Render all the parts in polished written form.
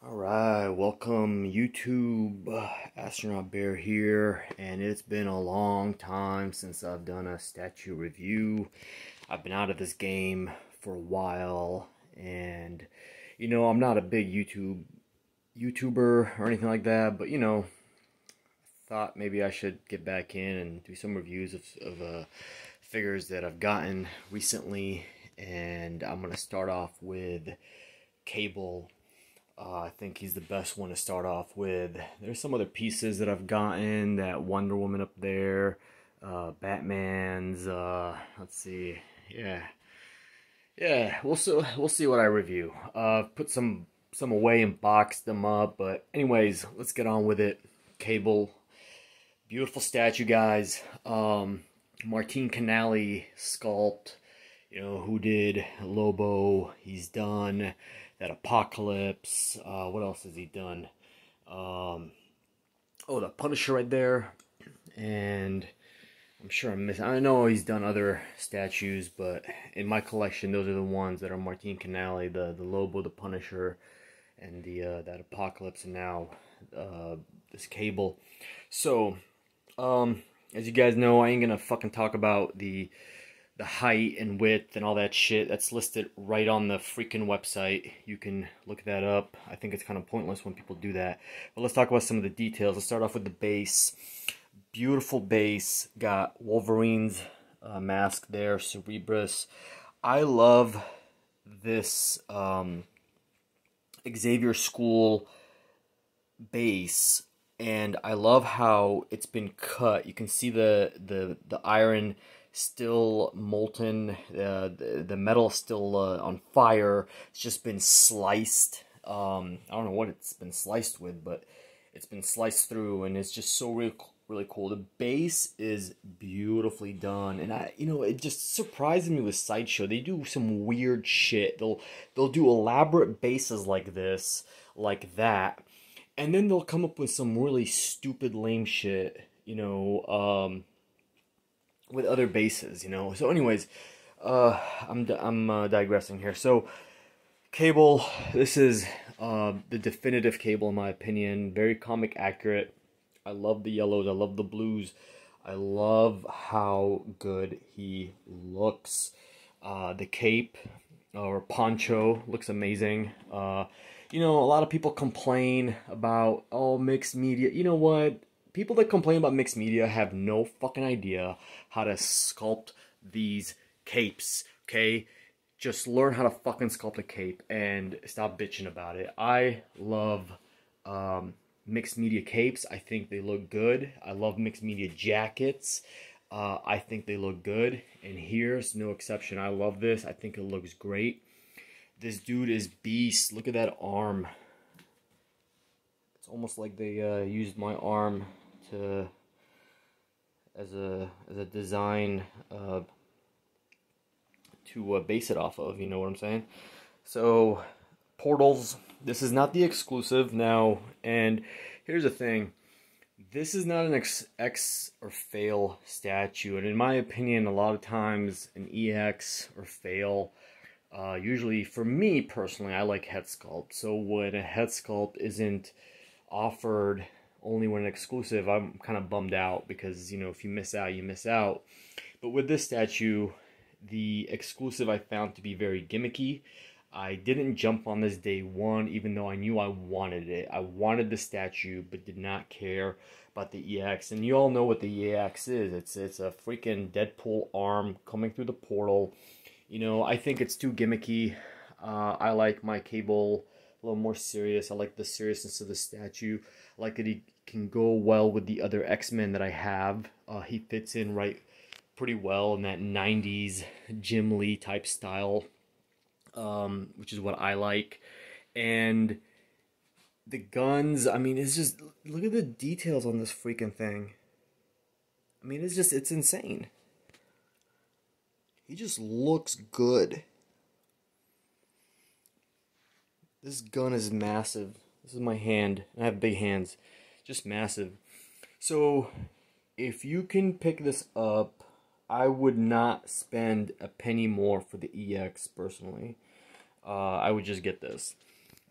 Alright, welcome YouTube. Astronaut Bear here, and it's been a long time since I've done a statue review. I've been out of this game for a while, and I'm not a big YouTuber or anything like that, but thought maybe I should get back in and do some reviews of figures that I've gotten recently, and I'm gonna start off with Cable. I think he's the best one to start off with. There's some other pieces that I've gotten, that Wonder Woman up there, Batman's, let's see, yeah, we'll see what I review. Put some away and boxed them up, but anyways, let's get on with it. Cable, beautiful statue, guys. Martin Canali sculpt, who did Lobo, he's done that Apocalypse. What else has he done? Oh, the Punisher right there. And I'm sure I'm missing. I know he's done other statues, but in my collection, those are the ones that are Martin Canali, the Lobo, the Punisher, and that Apocalypse, and now this Cable. So, as you guys know, I ain't gonna fucking talk about the height and width and all that shit. That's listed right on the freaking website. You can look that up. I think it's kind of pointless when people do that. But let's talk about some of the details. Let's start off with the base. Beautiful base. Got Wolverine's mask there, Cerebrus. I love this Xavier School base, and I love how it's been cut. You can see the iron still molten, the metal still on fire. It's just been sliced. I don't know what it's been sliced with, but it's been sliced through, and it's just so really cool. The base is beautifully done, and it just surprises me with Sideshow. They do some weird shit. They'll do elaborate bases like this, like that, and then they'll come up with some really stupid, lame shit, with other bases, So anyways, I'm digressing here. So Cable, this is the definitive Cable in my opinion. Very comic accurate. I love the yellows. I love the blues. I love how good he looks. The cape or poncho looks amazing. A lot of people complain about, oh, mixed media. You know what? People that complain about mixed media have no fucking idea how to sculpt these capes, okay? Just learn how to fucking sculpt a cape and stop bitching about it. I love mixed media capes. I think they look good. I love mixed media jackets. I think they look good, and here's no exception. I love this. I think it looks great. This dude is beast. Look at that arm. It's almost like they used my arm as a design to base it off of. You know what I'm saying? So portals. This is not the exclusive now, and here's the thing. This is not an X or fail statue, and in my opinion, a lot of times an EX or fail. Usually, for me personally, I like head sculpt. So when a head sculpt isn't offered only when exclusive, I'm kind of bummed out, because if you miss out, you miss out. But with this statue, the exclusive I found to be very gimmicky. I didn't jump on this day one, even though I knew I wanted it. I wanted the statue, but did not care about the EX. And you all know what the EX is. It's a freaking Deadpool arm coming through the portal. I think it's too gimmicky. I like my Cable a little more serious. I like the seriousness of the statue. I like that he can go well with the other X-Men that I have. He fits in pretty well in that 90s Jim Lee type style, which is what I like. And the guns, I mean, it's just, look at the details on this freaking thing. I mean, it's insane. He just looks good. This gun is massive. This is my hand. I have big hands. Just massive. So, if you can pick this up, I would not spend a penny more for the EX, personally. I would just get this.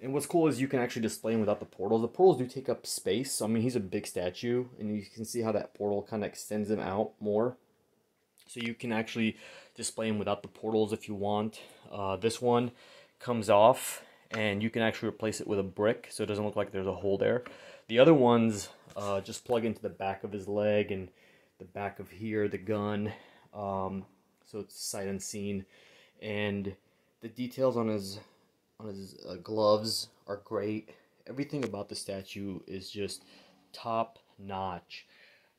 And what's cool is you can actually display him without the portals. The portals do take up space. So, I mean, he's a big statue, and you can see how that portal kind of extends him out more. So you can actually display him without the portals if you want. This one comes off, and you can actually replace it with a brick, so it doesn't look like there's a hole there. The other ones just plug into the back of his leg and the back of here, the gun, so it's sight unseen. And the details on his gloves are great. Everything about the statue is just top notch.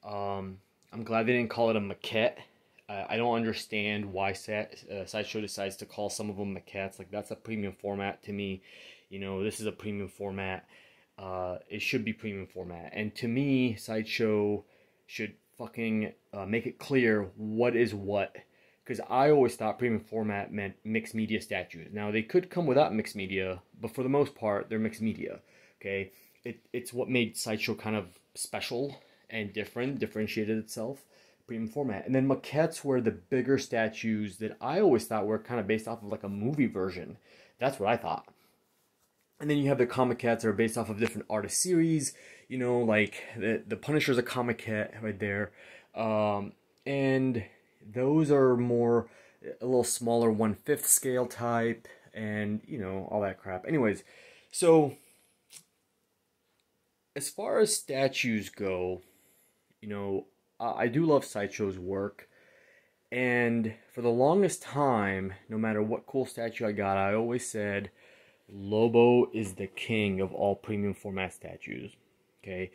I'm glad they didn't call it a maquette. I don't understand why Sideshow decides to call some of them maquettes. Like, that's a premium format to me. You know, this is a premium format. It should be premium format. And to me, Sideshow should fucking make it clear what is what. Because I always thought premium format meant mixed media statues. Now, they could come without mixed media, but for the most part, they're mixed media. Okay? It's what made Sideshow kind of special and differentiated itself. Premium format. And then maquettes were the bigger statues that I always thought were kind of based off of like a movie version. That's what I thought. And then you have the comiquettes that are based off of different artist series. You know, like the Punisher's a comiquette right there. And those are more a little smaller 1/5 scale type, and you know, all that crap. Anyways, so as far as statues go, you know, I do love Sideshow's work, and for the longest time, no matter what cool statue I got, I always said Lobo is the king of all premium format statues. Okay,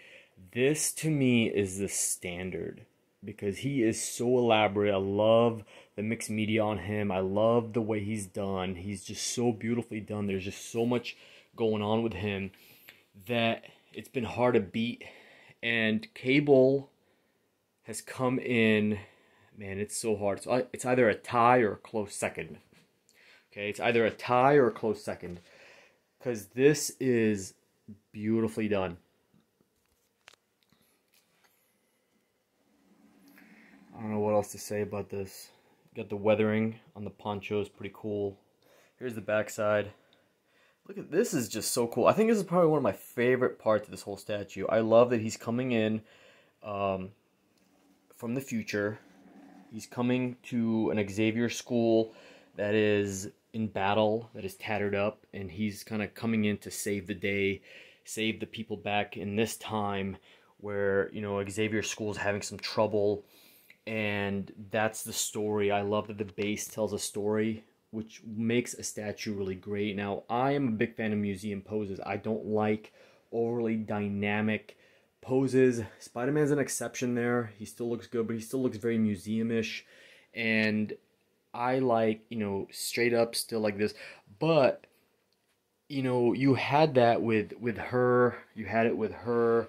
this to me is the standard because he is so elaborate. I love the mixed media on him. I love the way he's done. He's just so beautifully done. There's just so much going on with him that it's been hard to beat. And Cable has come in, man, it's so hard. So it's either a tie or a close second. Okay, it's either a tie or a close second. Because this is beautifully done. I don't know what else to say about this. Got the weathering on the ponchos, pretty cool. Here's the backside. Look at this, is just so cool. I think this is probably one of my favorite parts of this whole statue. I love that he's coming in from the future. He's coming to an Xavier school that is in battle, that is tattered up, and he's kind of coming in to save the day, save the people back in this time where, you know, Xavier school is having some trouble. And that's the story. I love that the base tells a story, which makes a statue really great. Now, I am a big fan of museum poses. I don't like overly dynamic poses. Spider-Man's an exception there. He still looks good, but he still looks very museum-ish. And I like, you know, straight up still like this. But, you know, you had that with her. You had it with her.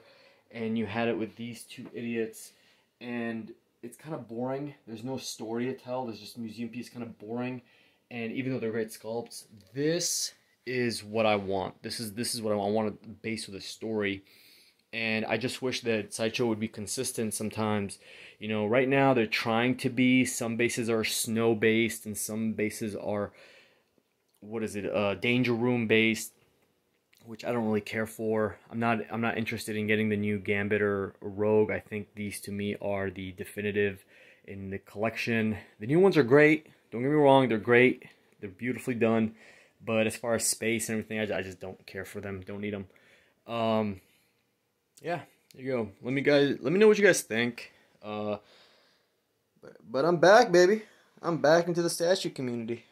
And you had it with these two idiots. And it's kind of boring. There's no story to tell. There's just museum piece, kind of boring. And even though they're great sculpts, this is what I want. This is what I want. I want a base with a story. And I just wish that Sideshow would be consistent sometimes. You know, right now they're trying to be. Some bases are snow based, and some bases are, what is it? Danger room based, which I don't really care for. I'm not interested in getting the new Gambit or Rogue. I think these to me are the definitive in the collection. The new ones are great. Don't get me wrong, they're great. They're beautifully done. But as far as space and everything, I just don't care for them. Don't need them. Yeah, there you go. Let me know what you guys think. But I'm back, baby. I'm back into the statue community.